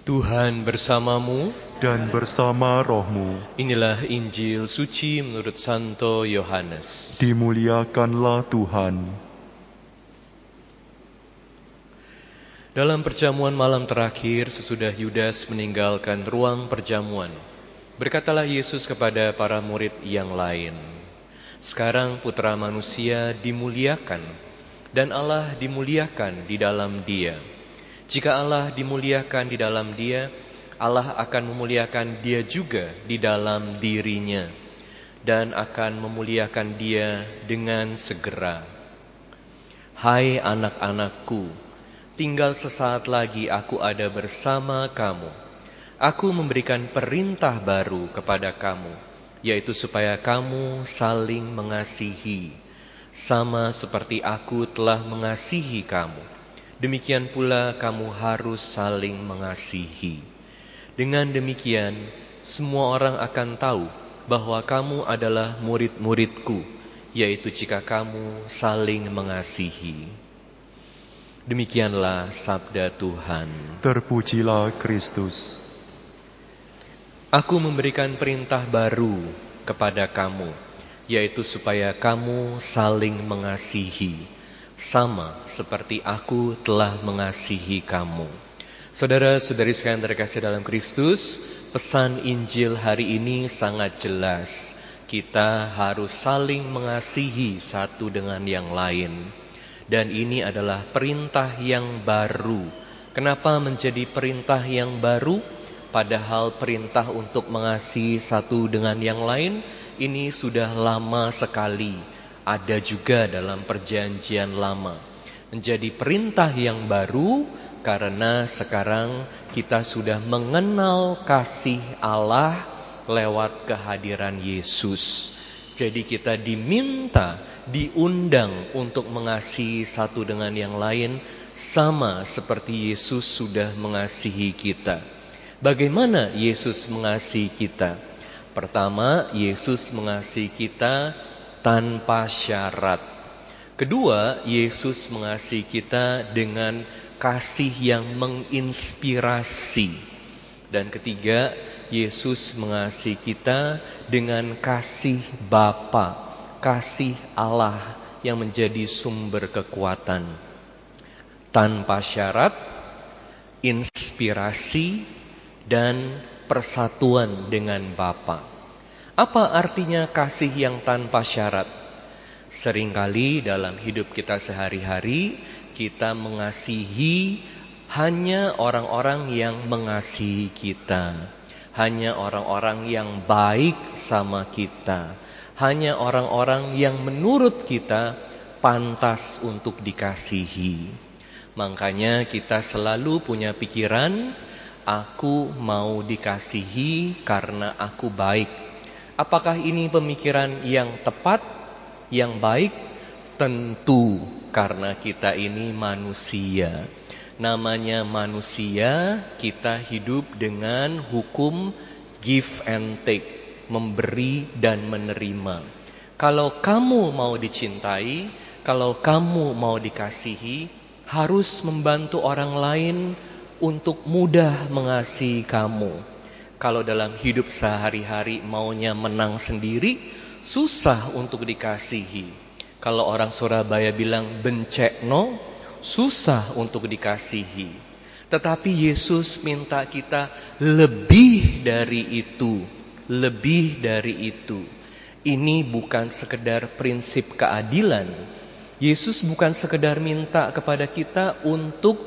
Tuhan bersamamu dan bersama rohmu. Inilah Injil suci menurut Santo Yohanes. Dimuliakanlah Tuhan. Dalam perjamuan malam terakhir sesudah Yudas meninggalkan ruang perjamuan, berkatalah Yesus kepada para murid yang lain, "Sekarang Putra Manusia dimuliakan dan Allah dimuliakan di dalam Dia. Jika Allah dimuliakan di dalam Dia, Allah akan memuliakan Dia juga di dalam dirinya dan akan memuliakan Dia dengan segera. Hai anak-anakku, tinggal sesaat lagi aku ada bersama kamu. Aku memberikan perintah baru kepada kamu, yaitu supaya kamu saling mengasihi, sama seperti aku telah mengasihi kamu. Demikian pula kamu harus saling mengasihi. Dengan demikian, semua orang akan tahu bahwa kamu adalah murid-muridku, yaitu jika kamu saling mengasihi." Demikianlah sabda Tuhan. Terpujilah Kristus. Aku memberikan perintah baru kepada kamu, yaitu supaya kamu saling mengasihi, sama seperti aku telah mengasihi kamu. Saudara-saudari sekalian terkasih dalam Kristus, pesan Injil hari ini sangat jelas. Kita harus saling mengasihi satu dengan yang lain. Dan ini adalah perintah yang baru. Kenapa menjadi perintah yang baru? Padahal perintah untuk mengasihi satu dengan yang lain ini sudah lama sekali. Ada juga dalam perjanjian lama. Menjadi perintah yang baru karena sekarang kita sudah mengenal kasih Allah lewat kehadiran Yesus. Jadi kita diminta, diundang untuk mengasihi satu dengan yang lain sama seperti Yesus sudah mengasihi kita. Bagaimana Yesus mengasihi kita? Pertama, Yesus mengasihi kita tanpa syarat. Kedua, Yesus mengasihi kita dengan kasih yang menginspirasi. Dan ketiga, Yesus mengasihi kita dengan kasih Bapa, kasih Allah yang menjadi sumber kekuatan. Tanpa syarat, inspirasi, dan persatuan dengan Bapa. Apa artinya kasih yang tanpa syarat? Seringkali dalam hidup kita sehari-hari, kita mengasihi hanya orang-orang yang mengasihi kita. Hanya orang-orang yang baik sama kita. Hanya orang-orang yang menurut kita pantas untuk dikasihi. Makanya kita selalu punya pikiran, aku mau dikasihi karena aku baik. Apakah ini pemikiran yang tepat, yang baik? Tentu, karena kita ini manusia. Namanya manusia, kita hidup dengan hukum give and take, memberi dan menerima. Kalau kamu mau dicintai, kalau kamu mau dikasihi, harus membantu orang lain untuk mudah mengasihi kamu. Kalau dalam hidup sehari-hari maunya menang sendiri, susah untuk dikasihi. Kalau orang Surabaya bilang bencekno, susah untuk dikasihi. Tetapi Yesus minta kita lebih dari itu. Lebih dari itu. Ini bukan sekedar prinsip keadilan. Yesus bukan sekedar minta kepada kita untuk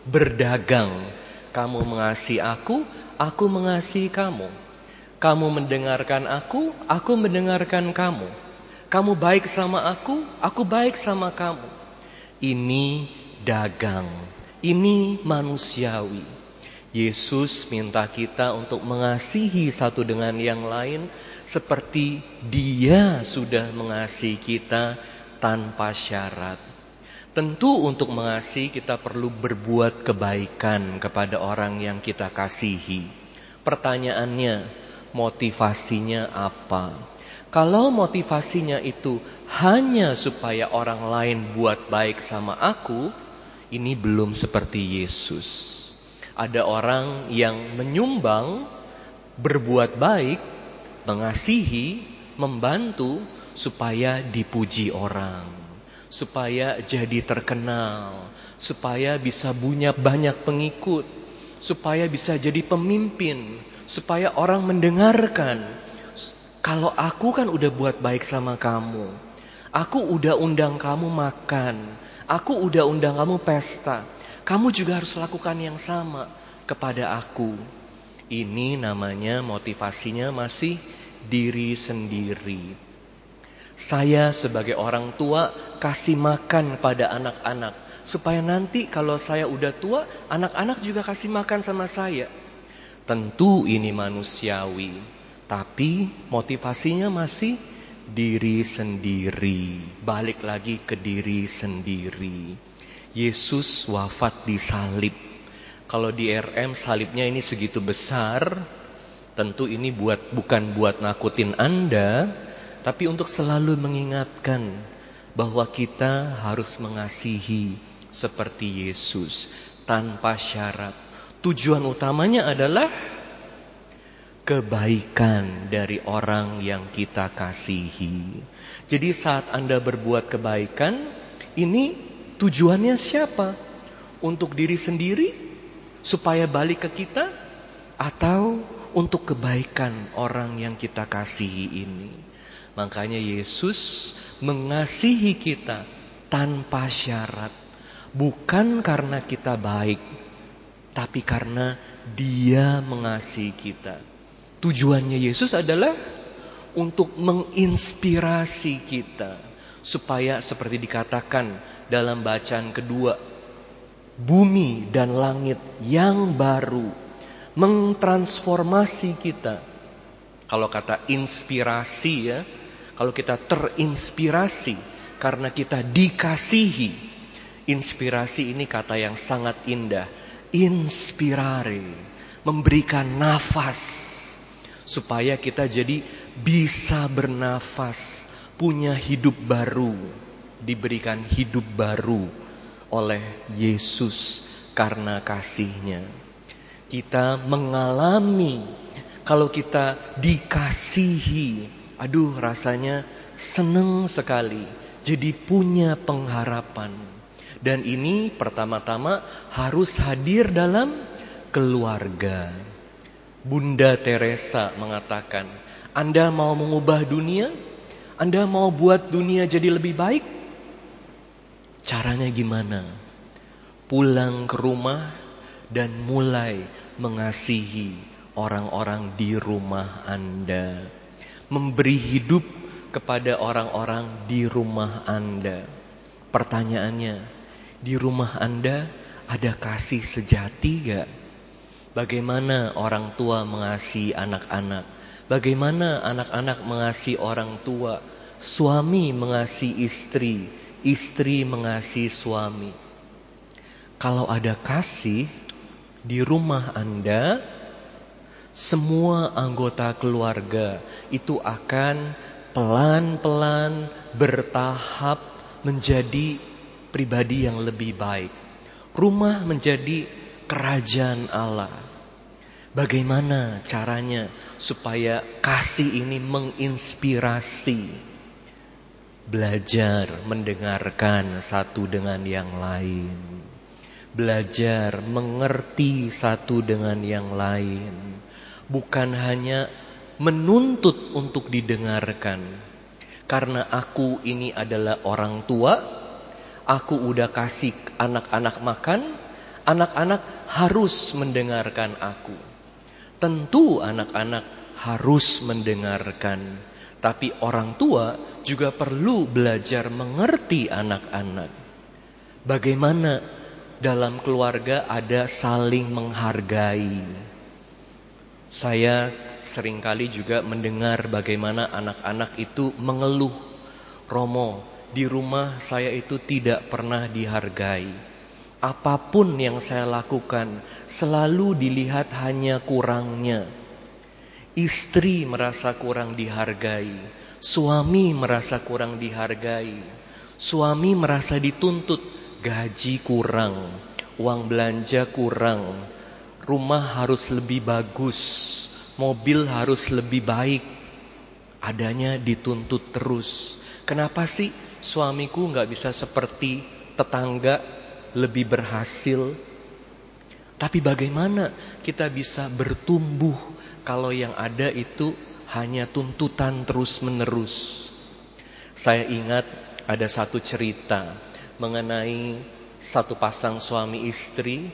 berdagang. Kamu mengasihi aku mengasihi kamu. Kamu mendengarkan aku mendengarkan kamu. Kamu baik sama aku baik sama kamu. Ini dagang. Ini manusiawi. Yesus minta kita untuk mengasihi satu dengan yang lain seperti Dia sudah mengasihi kita tanpa syarat. Tentu untuk mengasihi kita perlu berbuat kebaikan kepada orang yang kita kasihi. Pertanyaannya, motivasinya apa? Kalau motivasinya itu hanya supaya orang lain buat baik sama aku, ini belum seperti Yesus. Ada orang yang menyumbang, berbuat baik, mengasihi, membantu supaya dipuji orang, supaya jadi terkenal, supaya bisa punya banyak pengikut, supaya bisa jadi pemimpin, supaya orang mendengarkan. Kalau aku kan udah buat baik sama kamu, aku udah undang kamu makan, aku udah undang kamu pesta, kamu juga harus lakukan yang sama kepada aku. Ini namanya motivasinya masih diri sendiri. Saya sebagai orang tua kasih makan pada anak-anak, supaya nanti kalau saya udah tua, anak-anak juga kasih makan sama saya. Tentu ini manusiawi, tapi motivasinya masih diri sendiri. Balik lagi ke diri sendiri. Yesus wafat di salib. Kalau di RM salibnya ini segitu besar, tentu ini bukan buat nakutin Anda, tapi untuk selalu mengingatkan bahwa kita harus mengasihi seperti Yesus tanpa syarat. Tujuan utamanya adalah kebaikan dari orang yang kita kasihi. Jadi saat Anda berbuat kebaikan, ini tujuannya siapa? Untuk diri sendiri? Supaya balik ke kita? Atau untuk kebaikan orang yang kita kasihi ini? Makanya Yesus mengasihi kita tanpa syarat. Bukan karena kita baik, tapi karena Dia mengasihi kita. Tujuannya Yesus adalah untuk menginspirasi kita, supaya seperti dikatakan dalam bacaan kedua, bumi dan langit yang baru mentransformasi kita. Kalau kata inspirasi ya, kalau kita terinspirasi karena kita dikasihi. Inspirasi ini kata yang sangat indah. Inspirare, memberikan nafas supaya kita jadi bisa bernafas, punya hidup baru, diberikan hidup baru oleh Yesus karena kasih-Nya. Kita mengalami kalau kita dikasihi, aduh rasanya seneng sekali, jadi punya pengharapan. Dan ini pertama-tama harus hadir dalam keluarga. Bunda Teresa mengatakan, Anda mau mengubah dunia? Anda mau buat dunia jadi lebih baik? Caranya gimana? Pulang ke rumah dan mulai mengasihi orang-orang di rumah Anda. Memberi hidup kepada orang-orang di rumah Anda. Pertanyaannya, di rumah Anda ada kasih sejati gak? Bagaimana orang tua mengasihi anak-anak? Bagaimana anak-anak mengasihi orang tua? Suami mengasihi istri, istri mengasihi suami. Kalau ada kasih di rumah Anda, semua anggota keluarga itu akan pelan-pelan bertahap menjadi pribadi yang lebih baik. Rumah menjadi kerajaan Allah. Bagaimana caranya supaya kasih ini menginspirasi? Belajar mendengarkan satu dengan yang lain. Belajar mengerti satu dengan yang lain. Bukan hanya menuntut untuk didengarkan. Karena aku ini adalah orang tua, aku udah kasih anak-anak makan, anak-anak harus mendengarkan aku. Tentu anak-anak harus mendengarkan, tapi orang tua juga perlu belajar mengerti anak-anak. Bagaimana dalam keluarga ada saling menghargai. Saya seringkali juga mendengar bagaimana anak-anak itu mengeluh, Romo, di rumah saya itu tidak pernah dihargai. Apapun yang saya lakukan selalu dilihat hanya kurangnya. Istri merasa kurang dihargai, suami merasa kurang dihargai, suami merasa dituntut, gaji kurang, uang belanja kurang, rumah harus lebih bagus, mobil harus lebih baik. Adanya dituntut terus. Kenapa sih suamiku nggak bisa seperti tetangga, lebih berhasil? Tapi bagaimana kita bisa bertumbuh kalau yang ada itu hanya tuntutan terus-menerus? Saya ingat ada satu cerita mengenai satu pasang suami istri.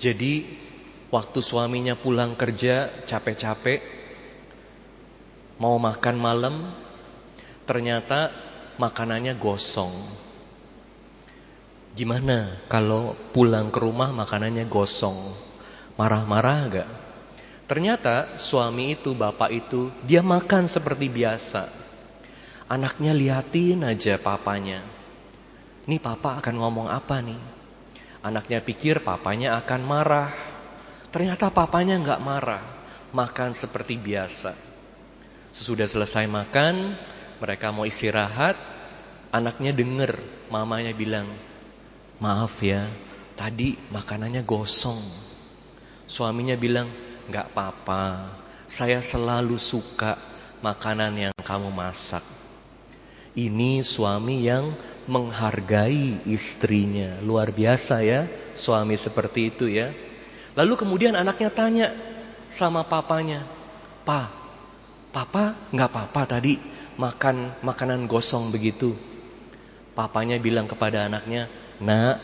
Jadi waktu suaminya pulang kerja capek-capek, mau makan malam, ternyata makanannya gosong. Gimana kalau pulang ke rumah makanannya gosong? Marah-marah gak? Ternyata suami itu, bapak itu, dia makan seperti biasa. Anaknya liatin aja papanya. Nih papa akan ngomong apa nih? Anaknya pikir papanya akan marah. Ternyata papanya gak marah. Makan seperti biasa. Sesudah selesai makan, mereka mau istirahat. Anaknya denger mamanya bilang, maaf ya, tadi makanannya gosong. Suaminya bilang, gak apa-apa, saya selalu suka makanan yang kamu masak. Ini suami yang menghargai istrinya. Luar biasa ya, suami seperti itu ya. Lalu kemudian anaknya tanya sama papanya, Papa gak apa-apa tadi makan makanan gosong begitu? Papanya bilang kepada anaknya, Nak,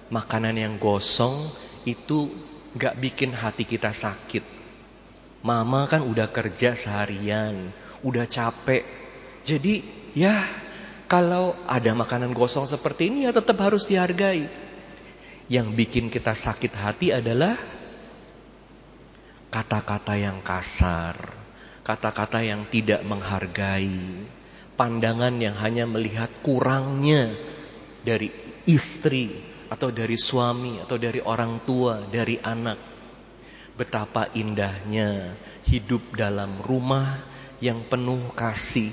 makanan yang gosong itu gak bikin hati kita sakit. Mama kan udah kerja seharian, udah capek. Jadi ya kalau ada makanan gosong seperti ini ya tetap harus dihargai. Yang bikin kita sakit hati adalah kata-kata yang kasar, kata-kata yang tidak menghargai, pandangan yang hanya melihat kurangnya dari istri atau dari suami atau dari orang tua, dari anak. Betapa indahnya hidup dalam rumah yang penuh kasih,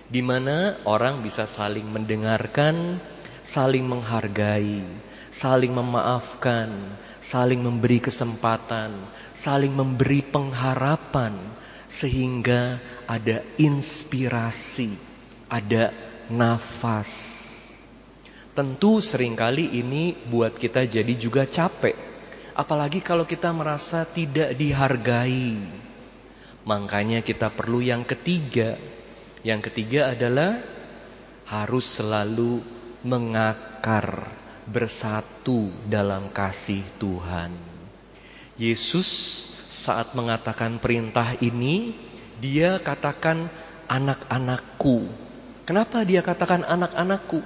di mana orang bisa saling mendengarkan, saling menghargai, saling memaafkan, saling memberi kesempatan, saling memberi pengharapan, sehingga ada inspirasi, ada nafas. Tentu seringkali ini buat kita jadi juga capek. Apalagi kalau kita merasa tidak dihargai. Makanya kita perlu yang ketiga. Yang ketiga adalah harus selalu mengakar, bersatu dalam kasih Tuhan. Yesus saat mengatakan perintah ini, dia katakan anak-anakku. Kenapa dia katakan anak-anakku?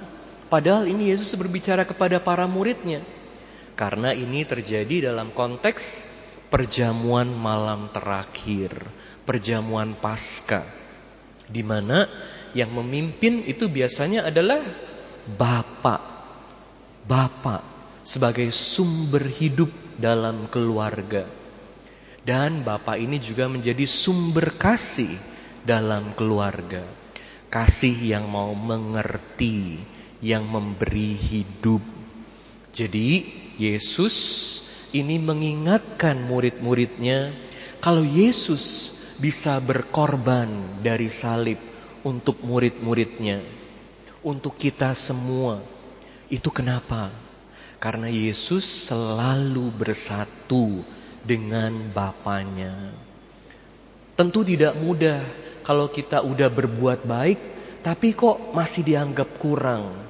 Padahal ini Yesus berbicara kepada para muridnya. Karena ini terjadi dalam konteks perjamuan malam terakhir, perjamuan Paskah, di mana yang memimpin itu biasanya adalah Bapak sebagai sumber hidup dalam keluarga. Dan Bapak ini juga menjadi sumber kasih dalam keluarga. Kasih yang mau mengerti, yang memberi hidup. Jadi Yesus ini mengingatkan murid-muridnya kalau Yesus bisa berkorban dari salib untuk murid-muridnya, untuk kita semua. Itu kenapa? Karena Yesus selalu bersatu dengan Bapanya. Tentu tidak mudah kalau kita udah berbuat baik, tapi kok masih dianggap kurang.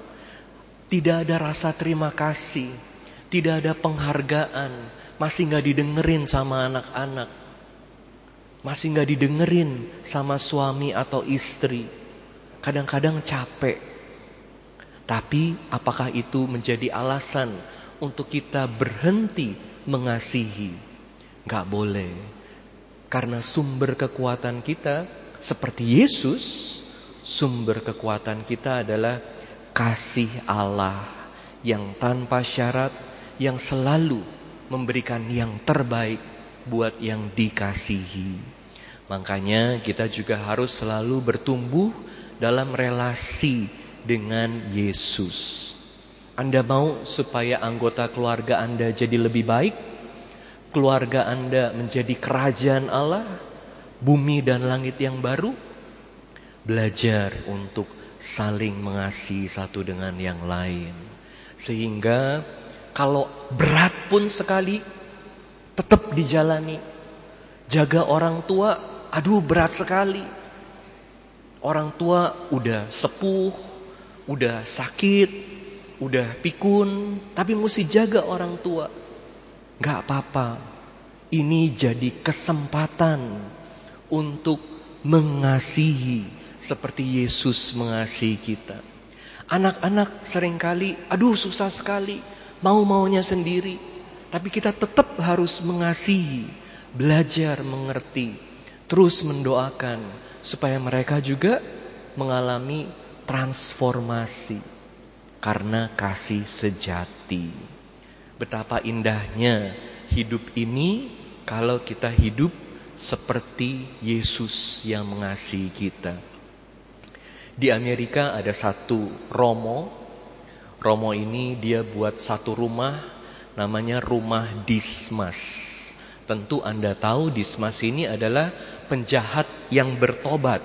Tidak ada rasa terima kasih, tidak ada penghargaan, masih gak didengerin sama anak-anak, masih gak didengerin sama suami atau istri. Kadang-kadang capek. Tapi apakah itu menjadi alasan untuk kita berhenti mengasihi? Gak boleh. Karena sumber kekuatan kita seperti Yesus, sumber kekuatan kita adalah kasih Allah yang tanpa syarat, yang selalu memberikan yang terbaik buat yang dikasihi. Makanya kita juga harus selalu bertumbuh dalam relasi dengan Yesus. Anda mau supaya anggota keluarga Anda jadi lebih baik? keluarga Anda menjadi kerajaan Allah, bumi dan langit yang baru? Belajar untuk saling mengasihi satu dengan yang lain. Sehingga kalau berat pun sekali, tetap dijalani. Jaga orang tua, aduh berat sekali. Orang tua udah sepuh, udah sakit, udah pikun, tapi mesti jaga orang tua. Gak apa-apa. Ini jadi kesempatan untuk mengasihi seperti Yesus mengasihi kita. Anak-anak seringkali, aduh susah sekali, mau-maunya sendiri. Tapi kita tetap harus mengasihi, belajar mengerti, terus mendoakan supaya mereka juga mengalami transformasi karena kasih sejati. Betapa indahnya hidup ini kalau kita hidup seperti Yesus yang mengasihi kita. Di Amerika ada satu Romo. Romo ini dia buat satu rumah, namanya rumah Dismas. Tentu Anda tahu Dismas ini adalah penjahat yang bertobat.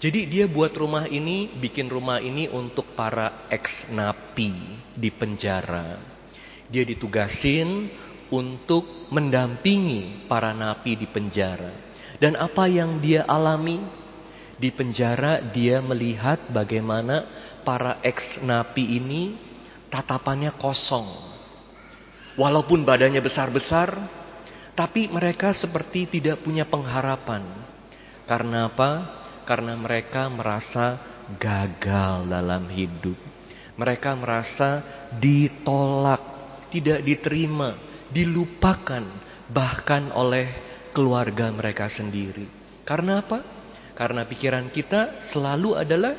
Jadi dia buat rumah ini, bikin rumah ini untuk para ex-napi di penjara. Dia ditugasin untuk mendampingi para napi di penjara. Dan apa yang dia alami? Di penjara dia melihat bagaimana para ex-napi ini tatapannya kosong. Walaupun badannya besar-besar, tapi mereka seperti tidak punya pengharapan. Karena apa? Karena mereka merasa gagal dalam hidup. Mereka merasa ditolak, tidak diterima, dilupakan bahkan oleh keluarga mereka sendiri. Karena apa? Karena pikiran kita selalu adalah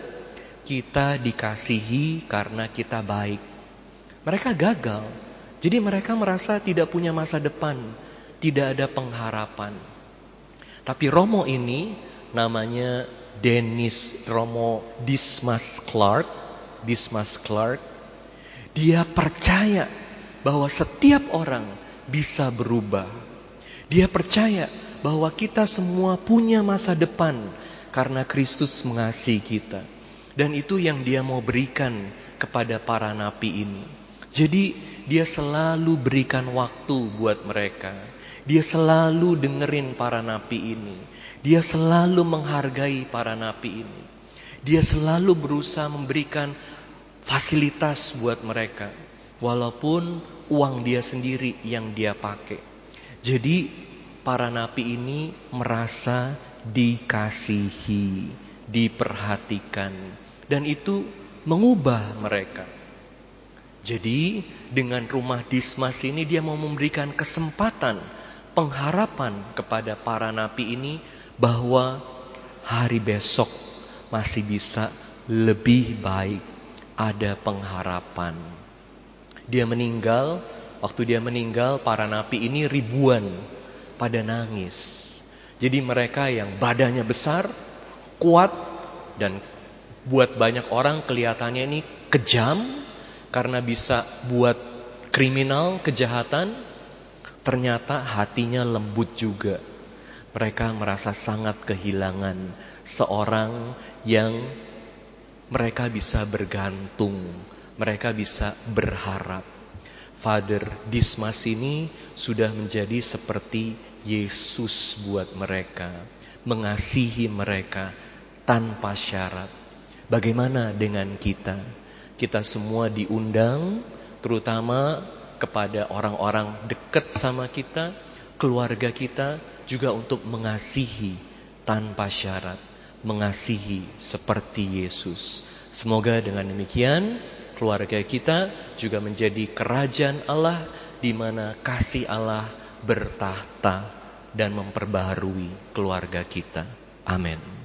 kita dikasihi karena kita baik. Mereka gagal. Jadi mereka merasa tidak punya masa depan, tidak ada pengharapan. Tapi Romo ini namanya Romo Dismas Clark. Dia percaya bahwa setiap orang bisa berubah. Dia percaya bahwa kita semua punya masa depan karena Kristus mengasihi kita. Dan itu yang dia mau berikan kepada para napi ini. Jadi dia selalu berikan waktu buat mereka. Dia selalu dengerin para napi ini. Dia selalu menghargai para napi ini. Dia selalu berusaha memberikan fasilitas buat mereka. Walaupun uang dia sendiri yang dia pakai. Jadi para napi ini merasa dikasihi, diperhatikan, dan itu mengubah mereka. Jadi dengan rumah Dismas ini dia mau memberikan kesempatan, pengharapan kepada para napi ini bahwa hari besok masih bisa lebih baik, ada pengharapan. Dia meninggal, waktu dia meninggal para napi ini ribuan pada nangis. Jadi mereka yang badannya besar, kuat, dan buat banyak orang kelihatannya ini kejam karena bisa buat kriminal, kejahatan, ternyata hatinya lembut juga. Mereka merasa sangat kehilangan seorang yang mereka bisa bergantung, mereka bisa berharap. Father Dismas ini sudah menjadi seperti Yesus buat mereka, mengasihi mereka tanpa syarat. Bagaimana dengan kita? Kita semua diundang, terutama kepada orang-orang dekat sama kita, keluarga kita, juga untuk mengasihi tanpa syarat, mengasihi seperti Yesus. Semoga dengan demikian keluarga kita juga menjadi kerajaan Allah di mana kasih Allah bertahta dan memperbaharui keluarga kita. Amin.